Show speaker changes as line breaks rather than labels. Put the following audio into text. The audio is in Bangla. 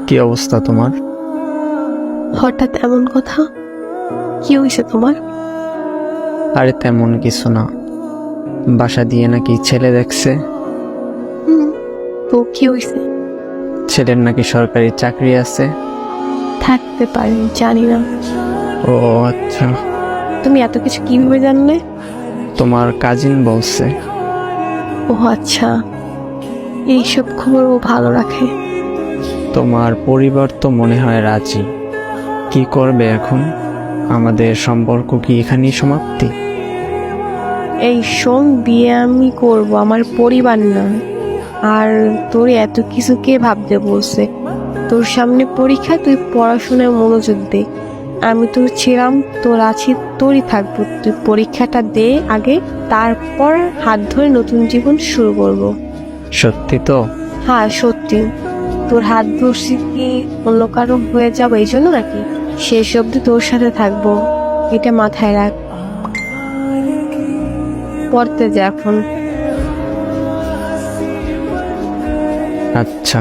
কি অবস্থা তোমার?
হঠাৎ এমন কথা? কি হয়েছে তোমার?
আরে তেমন কিছু না, বাসা দিয়ে নাকি ছেলে দেখছে।
হুম, তো কি হয়েছে?
ছেলের নাকি সরকারি চাকরি আছে।
থাকতে পারে, জানি না।
ও আচ্ছা,
তুমি এত কিছু কিভাবে জানলে?
তোমার কাজিন বলছে।
ও আচ্ছা, এইসব খবর ও ভালো রাখে।
তোমার পরিবার তো মনে হয় রাজি। কি করবে এখন? আমাদের সম্পর্ক কি এখানেই সমাপ্তি?
এই শোন, বিয়ে আমি করব, আমার পরিবার না। আর তোর এত কিছু কে ভাবতে বলছে? তোর সামনে পরীক্ষা, তুই পড়াশোনায় মনোযোগ দে। আমি তোর ছিলাম, তোর আছি, তোরই থাকবো। তুই পরীক্ষাটা দে আগে, তারপর হাত ধরে নতুন জীবন শুরু করব।
সত্যি তো?
হ্যাঁ সত্যি। তোর হাত ধরছি কি অন্য কারো হয়ে যাবো এই জন্য নাকি? শেষ অব্দি তোর সাথে থাকবো, এটা মাথায় রাখ। পড়তে যা এখন।
আচ্ছা।